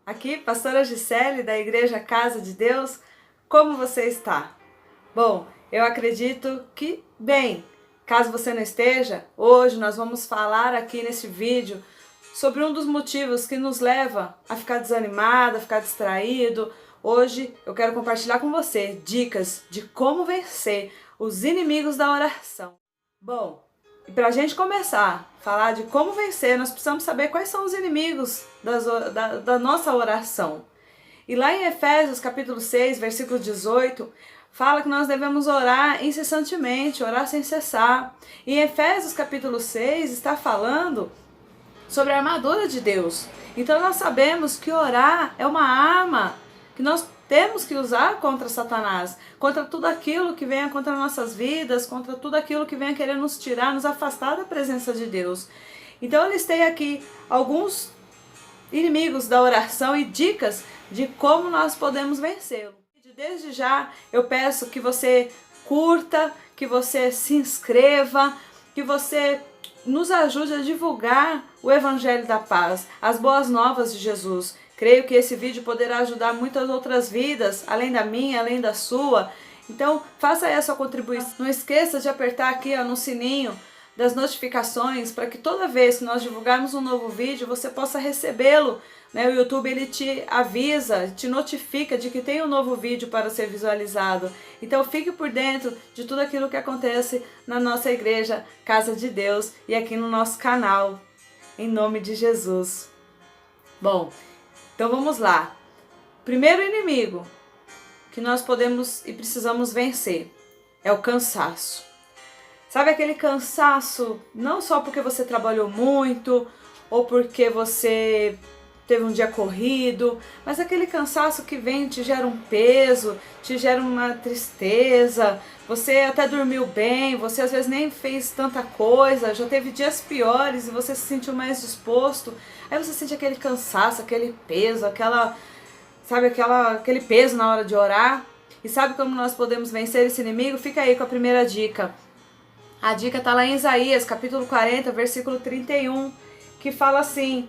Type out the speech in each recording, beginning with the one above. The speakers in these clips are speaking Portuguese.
Aqui, pastora Gisele, da Igreja Casa de Deus. Como você está? Bom, eu acredito que bem. Caso você não esteja, hoje nós vamos falar aqui nesse vídeo sobre um dos motivos que nos leva a ficar desanimado, a ficar distraído. Hoje eu quero compartilhar com você dicas de como vencer os inimigos da oração. Bom, e para a gente começar a falar de como vencer, nós precisamos saber quais são os inimigos da nossa oração. E lá em Efésios capítulo 6, versículo 18, fala que nós devemos orar incessantemente, orar sem cessar. E em Efésios capítulo 6 está falando sobre a armadura de Deus. Então nós sabemos que orar é uma arma que nós temos que usar contra Satanás, contra tudo aquilo que venha contra nossas vidas, contra tudo aquilo que venha querer nos tirar, nos afastar da presença de Deus. Então eu listei aqui alguns inimigos da oração e dicas de como nós podemos vencê-lo. Desde já eu peço que você curta, que você se inscreva, que você nos ajude a divulgar o Evangelho da Paz, as boas novas de Jesus. Creio que esse vídeo poderá ajudar muitas outras vidas, além da minha, além da sua. Então, faça aí a sua contribuição. Não esqueça de apertar aqui no sininho das notificações, para que toda vez que nós divulgarmos um novo vídeo, você possa recebê-lo. O YouTube ele te avisa, te notifica de que tem um novo vídeo para ser visualizado. Então fique por dentro de tudo aquilo que acontece na nossa igreja, Casa de Deus, e aqui no nosso canal, em nome de Jesus. Bom, então vamos lá. Primeiro inimigo que nós podemos e precisamos vencer é o cansaço. Sabe aquele cansaço, não só porque você trabalhou muito, ou porque você teve um dia corrido, mas aquele cansaço que vem te gera um peso, te gera uma tristeza, você até dormiu bem, você às vezes nem fez tanta coisa, já teve dias piores e você se sentiu mais disposto, aí você sente aquele cansaço, aquele peso, aquele peso na hora de orar. E sabe como nós podemos vencer esse inimigo? Fica aí com a primeira dica. A dica está lá em Isaías, capítulo 40, versículo 31, que fala assim: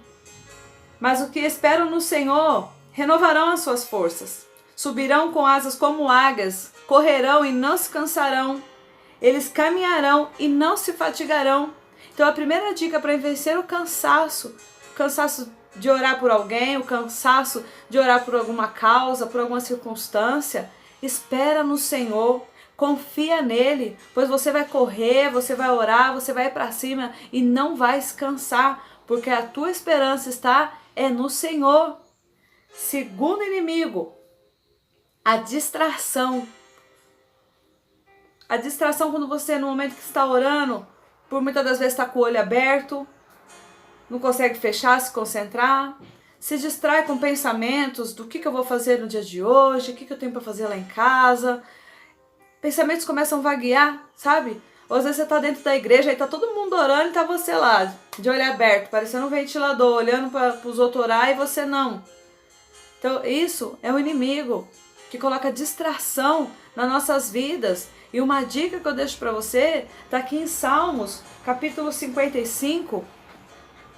mas o que esperam no Senhor renovarão as suas forças, subirão com asas como águias, correrão e não se cansarão, eles caminharão e não se fatigarão. Então a primeira dica para vencer o cansaço de orar por alguém, o cansaço de orar por alguma causa, por alguma circunstância, espera no Senhor. Confia nele, pois você vai correr, você vai orar, você vai para cima e não vai se cansar, porque a tua esperança está no Senhor. Segundo inimigo, a distração. A distração quando você, no momento que está orando, por muitas das vezes está com o olho aberto, não consegue fechar, se concentrar, se distrai com pensamentos do que eu vou fazer no dia de hoje, o que eu tenho para fazer lá em casa. Pensamentos começam a vaguear, sabe? Ou às vezes você está dentro da igreja e está todo mundo orando e está você lá, de olho aberto, parecendo um ventilador, olhando para os outros orar e você não. Então isso é um inimigo que coloca distração nas nossas vidas. E uma dica que eu deixo para você está aqui em Salmos, capítulo 55,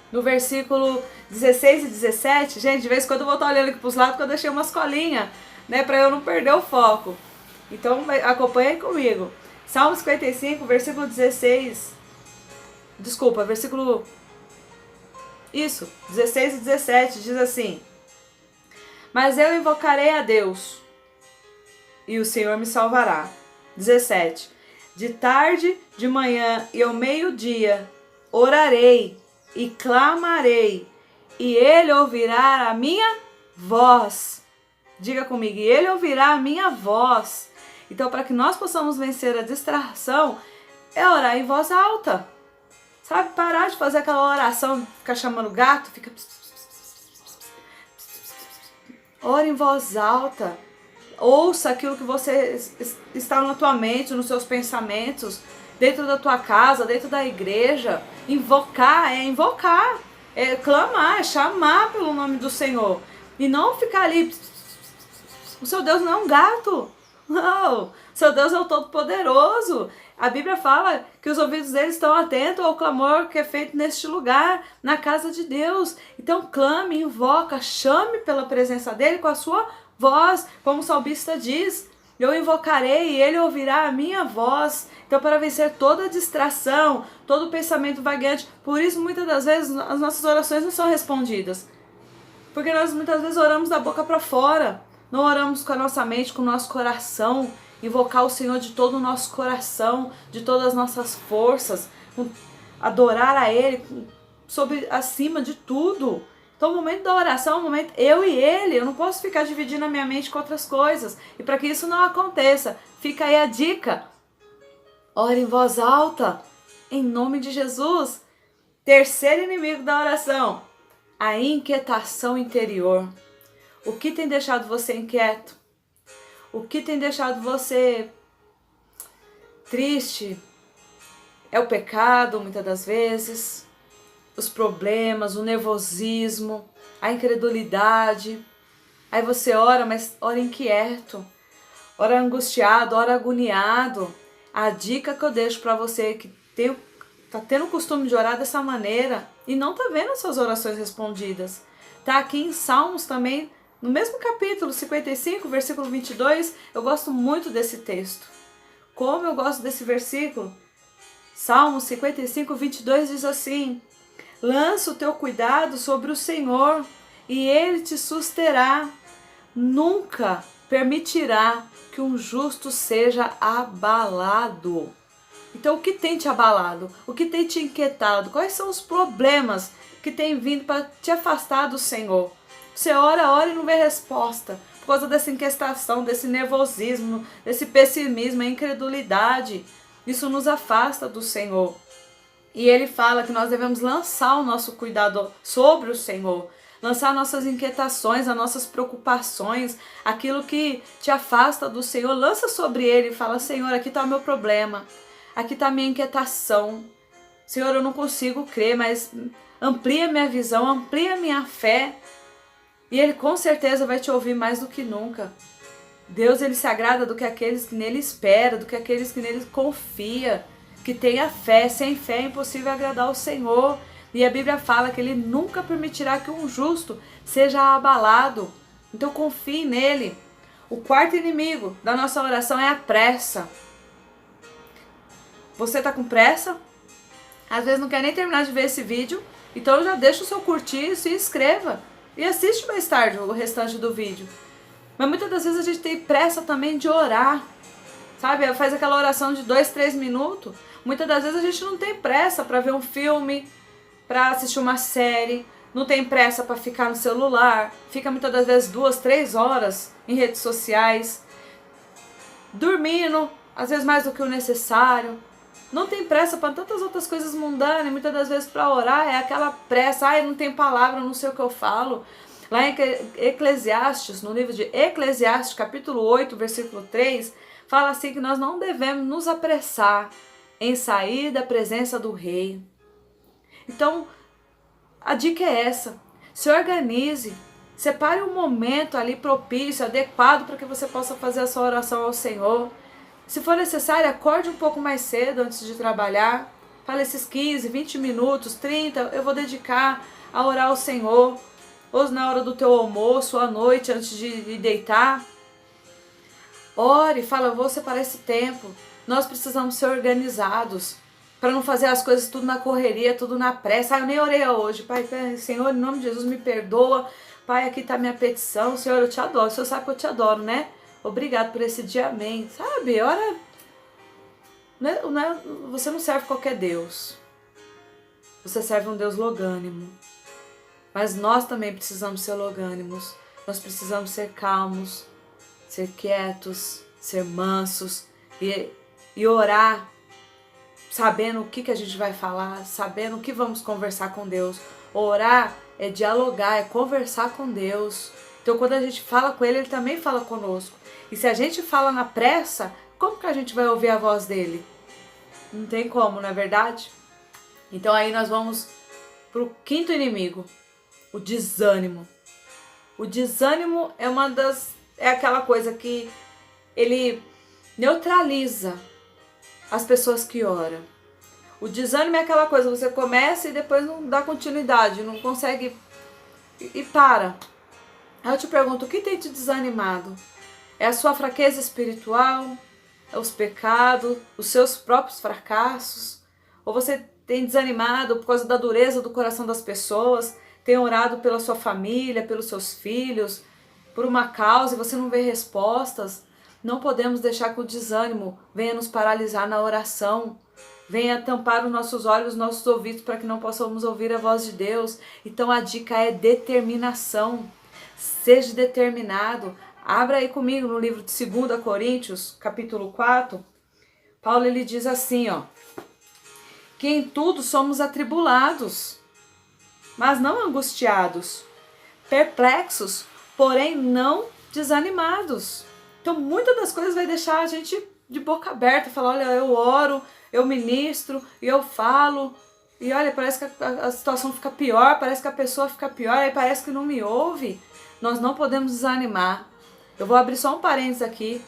no versículo 16 e 17. Gente, de vez em quando eu vou estar olhando aqui para os lados porque eu deixei umas colinhas, para eu não perder o foco. Então acompanha comigo. Salmo 55, versículo 16. Desculpa, versículo... Isso, 16 e 17 diz assim: mas eu invocarei a Deus, e o Senhor me salvará. 17. De tarde, de manhã e ao meio-dia, orarei e clamarei, e Ele ouvirá a minha voz. Diga comigo, e Ele ouvirá a minha voz. Então, para que nós possamos vencer a distração, é orar em voz alta. Sabe, parar de fazer aquela oração, ficar chamando gato, fica... Ore em voz alta. Ouça aquilo que você está na tua mente, nos seus pensamentos, dentro da tua casa, dentro da igreja. Invocar, é clamar, é chamar pelo nome do Senhor. E não ficar ali... O seu Deus não é um gato. Não, seu Deus é o Todo-Poderoso. A Bíblia fala que os ouvidos dele estão atentos ao clamor que é feito neste lugar, na casa de Deus. Então clame, invoca, chame pela presença dele com a sua voz, como o salmista diz. Eu invocarei e ele ouvirá a minha voz. Então, para vencer toda distração, todo pensamento vagueante, por isso muitas das vezes as nossas orações não são respondidas. Porque nós muitas vezes oramos da boca para fora, não oramos com a nossa mente, com o nosso coração, invocar o Senhor de todo o nosso coração, de todas as nossas forças, adorar a Ele acima de tudo. Então o momento da oração é um momento eu e Ele, eu não posso ficar dividindo a minha mente com outras coisas. E para que isso não aconteça, fica aí a dica, ore em voz alta, em nome de Jesus. Terceiro inimigo da oração, a inquietação interior. O que tem deixado você inquieto? O que tem deixado você triste? É o pecado, muitas das vezes, os problemas, o nervosismo, a incredulidade. Aí você ora, mas ora inquieto, ora angustiado, ora agoniado. A dica que eu deixo para você que tá tendo o costume de orar dessa maneira e não tá vendo as suas orações respondidas. Tá aqui em Salmos também, no mesmo capítulo 55, versículo 22, eu gosto muito desse texto. Como eu gosto desse versículo? Salmos 55, 22 diz assim: lança o teu cuidado sobre o Senhor e Ele te susterá. Nunca permitirá que um justo seja abalado. Então, o que tem te abalado? O que tem te inquietado? Quais são os problemas que têm vindo para te afastar do Senhor? Você ora e não vê resposta. Por causa dessa inquietação, desse nervosismo, desse pessimismo, a incredulidade. Isso nos afasta do Senhor. E Ele fala que nós devemos lançar o nosso cuidado sobre o Senhor. Lançar nossas inquietações, as nossas preocupações, aquilo que te afasta do Senhor. Lança sobre Ele e fala: Senhor, aqui está o meu problema. Aqui está a minha inquietação. Senhor, eu não consigo crer, mas amplia minha visão, amplia minha fé. E Ele com certeza vai te ouvir mais do que nunca. Deus, Ele se agrada do que aqueles que nele esperam, do que aqueles que nele confia, que tenha fé. Sem fé é impossível agradar o Senhor. E a Bíblia fala que Ele nunca permitirá que um justo seja abalado. Então confie nele. O quarto inimigo da nossa oração é a pressa. Você está com pressa? Às vezes não quer nem terminar de ver esse vídeo, então já deixa o seu curtir, se inscreva e assiste mais tarde o restante do vídeo. Mas muitas das vezes a gente tem pressa também de orar, sabe? Faz aquela oração de 2, 3 minutos. Muitas das vezes a gente não tem pressa para ver um filme, para assistir uma série, não tem pressa para ficar no celular, fica muitas das vezes 2, 3 horas em redes sociais, dormindo, às vezes mais do que o necessário. Não tem pressa para tantas outras coisas mundanas, e muitas das vezes para orar é aquela pressa, eu não tenho palavra, não sei o que eu falo. Lá em Eclesiastes, no livro de Eclesiastes, capítulo 8, versículo 3, fala assim que nós não devemos nos apressar em sair da presença do rei. Então, a dica é essa: se organize, separe um momento ali propício, adequado para que você possa fazer a sua oração ao Senhor. Se for necessário, acorde um pouco mais cedo antes de trabalhar. Fale esses 15, 20 minutos, 30, eu vou dedicar a orar ao Senhor. Ou na hora do teu almoço, ou à noite, antes de ir deitar. Ore, fala, eu vou separar esse tempo. Nós precisamos ser organizados, para não fazer as coisas tudo na correria, tudo na pressa. Eu nem orei hoje. Pai, Senhor, em nome de Jesus, me perdoa. Pai, aqui está a minha petição. Senhor, eu te adoro. O Senhor sabe que eu te adoro, né? Obrigado por esse dia, amém. Sabe, ora, você não serve qualquer Deus. Você serve um Deus longânimo. Mas nós também precisamos ser longânimos. Nós precisamos ser calmos, ser quietos, ser mansos e orar, sabendo o que a gente vai falar, sabendo o que vamos conversar com Deus. Orar é dialogar, é conversar com Deus. Então quando a gente fala com Ele, Ele também fala conosco. E se a gente fala na pressa, como que a gente vai ouvir a voz dEle? Não tem como, não é verdade? Então aí nós vamos para o quinto inimigo, o desânimo. O desânimo é aquela coisa que ele neutraliza as pessoas que oram. O desânimo é aquela coisa, você começa e depois não dá continuidade, não consegue e para. Aí eu te pergunto, o que tem te desanimado? É a sua fraqueza espiritual? É os pecados? Os seus próprios fracassos? Ou você tem desanimado por causa da dureza do coração das pessoas? Tem orado pela sua família, pelos seus filhos, por uma causa e você não vê respostas? Não podemos deixar que o desânimo venha nos paralisar na oração, venha tampar os nossos olhos, os nossos ouvidos para que não possamos ouvir a voz de Deus. Então a dica é determinação. Seja determinado. Abra aí comigo no livro de 2 Coríntios, capítulo 4. Paulo ele diz assim, que em tudo somos atribulados, mas não angustiados, perplexos, porém não desanimados. Então muitas das coisas vai deixar a gente de boca aberta, falar, olha, eu oro, eu ministro, e eu falo, e olha, parece que a situação fica pior, parece que a pessoa fica pior, aí parece que não me ouve. Nós não podemos desanimar. Eu vou abrir só um parênteses aqui.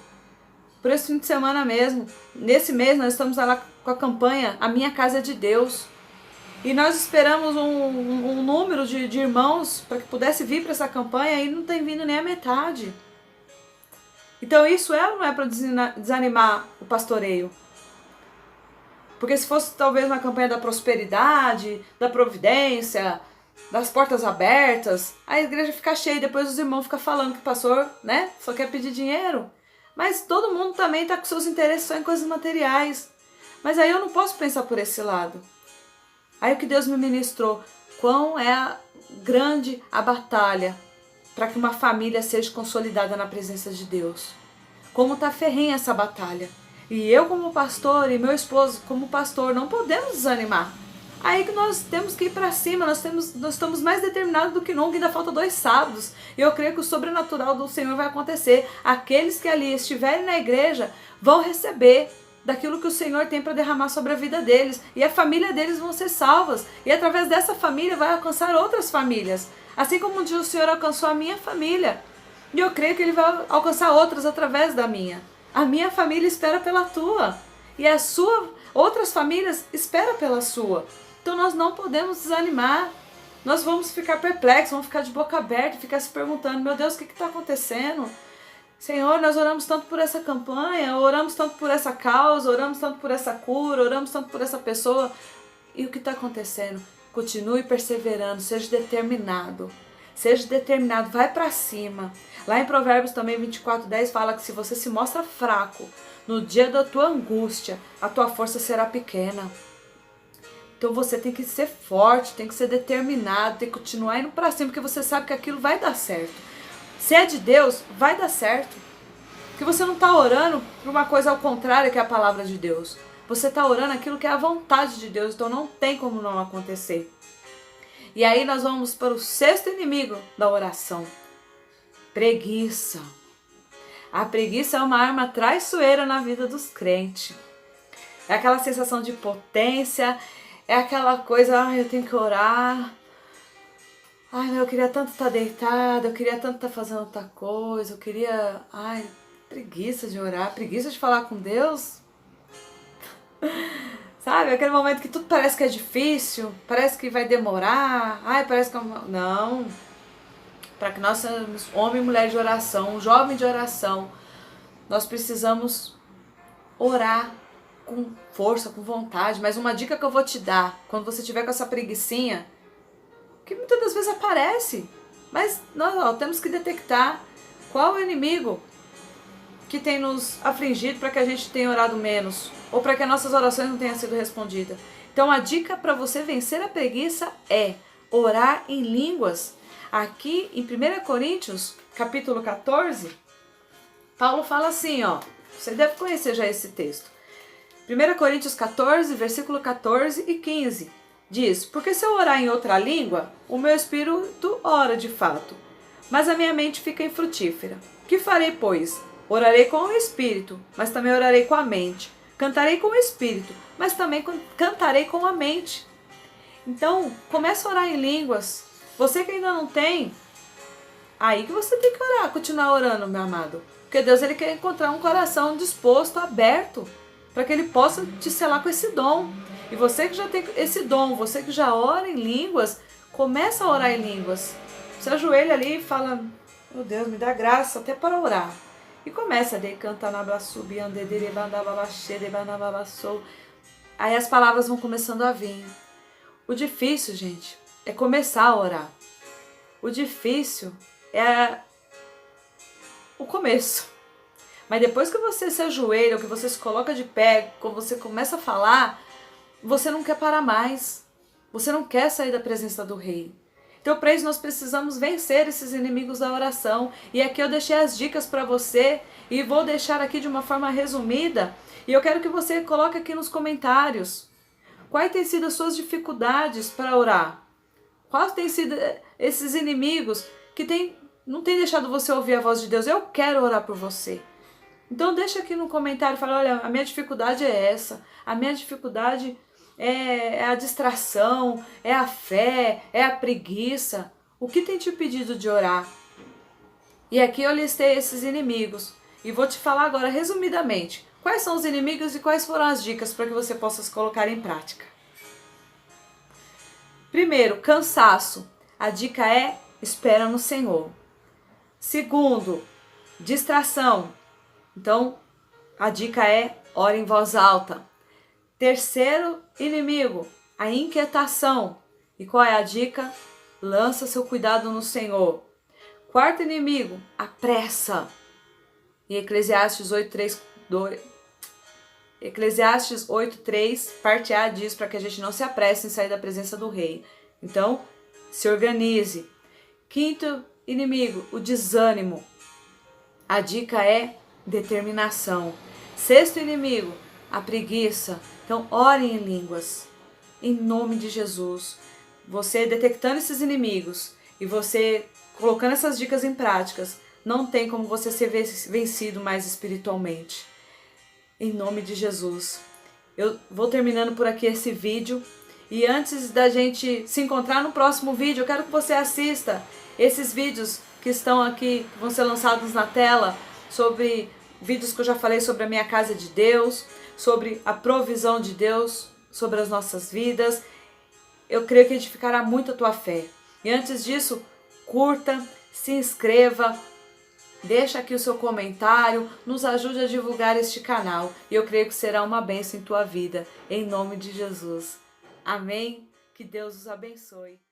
Por esse fim de semana mesmo, nesse mês nós estamos lá com a campanha A Minha Casa é de Deus. E nós esperamos um número de irmãos para que pudesse vir para essa campanha e não tem vindo nem a metade. Então isso não é para desanimar o pastoreio. Porque se fosse talvez uma campanha da prosperidade, da providência, das portas abertas, a igreja fica cheia e depois os irmãos ficam falando que o pastor, só quer pedir dinheiro. Mas todo mundo também está com seus interesses só em coisas materiais. Mas aí eu não posso pensar por esse lado. Aí o que Deus me ministrou, quão é grande a batalha para que uma família seja consolidada na presença de Deus. Como está ferrenha essa batalha. E eu como pastor e meu esposo como pastor não podemos desanimar. Aí que nós temos que ir para cima, nós estamos mais determinados do que nunca, ainda falta 2 sábados. E eu creio que o sobrenatural do Senhor vai acontecer. Aqueles que ali estiverem na igreja vão receber daquilo que o Senhor tem para derramar sobre a vida deles. E a família deles vão ser salvas. E através dessa família vai alcançar outras famílias. Assim como um dia o Senhor alcançou a minha família. E eu creio que Ele vai alcançar outras através da minha. A minha família espera pela tua. E a sua, outras famílias esperam pela sua. Então nós não podemos desanimar. Nós vamos ficar perplexos, vamos ficar de boca aberta, ficar se perguntando, meu Deus, o que está acontecendo? Senhor, nós oramos tanto por essa campanha, oramos tanto por essa causa, oramos tanto por essa cura, oramos tanto por essa pessoa. E o que está acontecendo? Continue perseverando, seja determinado. Seja determinado, vai para cima. Lá em Provérbios também 24:10 fala que se você se mostra fraco no dia da tua angústia, a tua força será pequena. Então você tem que ser forte, tem que ser determinado, tem que continuar indo para cima, porque você sabe que aquilo vai dar certo. Se é de Deus, vai dar certo. Porque você não está orando por uma coisa ao contrário que é a palavra de Deus. Você está orando aquilo que é a vontade de Deus, então não tem como não acontecer. E aí nós vamos para o 6º inimigo da oração. Preguiça. A preguiça é uma arma traiçoeira na vida dos crentes. É aquela sensação de potência, é aquela coisa, eu tenho que orar. Eu queria tanto estar deitada, eu queria tanto estar fazendo outra coisa, eu queria... preguiça de orar, preguiça de falar com Deus. Sabe, aquele momento que tudo parece que é difícil, parece que vai demorar, parece que... Não, para que nós sejamos homem e mulher de oração, jovem de oração, nós precisamos orar com força, com vontade. Mas uma dica que eu vou te dar, quando você tiver com essa preguicinha, que muitas das vezes aparece, mas nós temos que detectar qual o inimigo que tem nos afligido para que a gente tenha orado menos, ou para que as nossas orações não tenham sido respondidas. Então a dica para você vencer a preguiça é orar em línguas. Aqui em 1 Coríntios, capítulo 14, Paulo fala assim, você deve conhecer já esse texto. 1 Coríntios 14, versículo 14 e 15, diz, porque se eu orar em outra língua, o meu espírito ora de fato, mas a minha mente fica infrutífera. Que farei, pois? Orarei com o espírito, mas também orarei com a mente. Cantarei com o espírito, mas também cantarei com a mente. Então, comece a orar em línguas. Você que ainda não tem, aí que você tem que orar, continuar orando, meu amado. Porque Deus ele quer encontrar um coração disposto, aberto, para que Ele possa te selar com esse dom. E você que já tem esse dom, você que já ora em línguas, começa a orar em línguas. Você ajoelha ali e fala, meu Deus, me dá graça até para orar. E começa a cantar na blasubi, aí as palavras vão começando a vir. O difícil, gente, é começar a orar. O difícil é o começo. Mas depois que você se ajoelha, ou que você se coloca de pé, quando você começa a falar, você não quer parar mais. Você não quer sair da presença do Rei. Então, para isso, nós precisamos vencer esses inimigos da oração. E aqui eu deixei as dicas para você e vou deixar aqui de uma forma resumida. E eu quero que você coloque aqui nos comentários quais têm sido as suas dificuldades para orar. Quais têm sido esses inimigos que não têm deixado você ouvir a voz de Deus. Eu quero orar por você. Então deixa aqui no comentário, fala, olha, a minha dificuldade é essa, a minha dificuldade é a distração, é a fé, é a preguiça. O que tem te impedido de orar? E aqui eu listei esses inimigos e vou te falar agora resumidamente quais são os inimigos e quais foram as dicas para que você possa se colocar em prática. Primeiro, cansaço. A dica é espera no Senhor. Segundo, distração. Então, a dica é ore em voz alta. Terceiro inimigo, a inquietação. E qual é a dica? Lança seu cuidado no Senhor. Quarto inimigo, a pressa. E Eclesiastes 8:3, parte A diz para que a gente não se apresse em sair da presença do Rei. Então, se organize. Quinto inimigo, o desânimo. A dica é determinação. Sexto inimigo, a preguiça. Então, ore em línguas, em nome de Jesus. Você detectando esses inimigos e você colocando essas dicas em práticas, não tem como você ser vencido mais espiritualmente. Em nome de Jesus. Eu vou terminando por aqui esse vídeo. E antes da gente se encontrar no próximo vídeo, eu quero que você assista esses vídeos que estão aqui, que vão ser lançados na tela, sobre vídeos que eu já falei sobre a minha casa de Deus, sobre a provisão de Deus, sobre as nossas vidas. Eu creio que edificará muito a tua fé. E antes disso, curta, se inscreva, deixa aqui o seu comentário, nos ajude a divulgar este canal. E eu creio que será uma bênção em tua vida, em nome de Jesus. Amém? Que Deus os abençoe.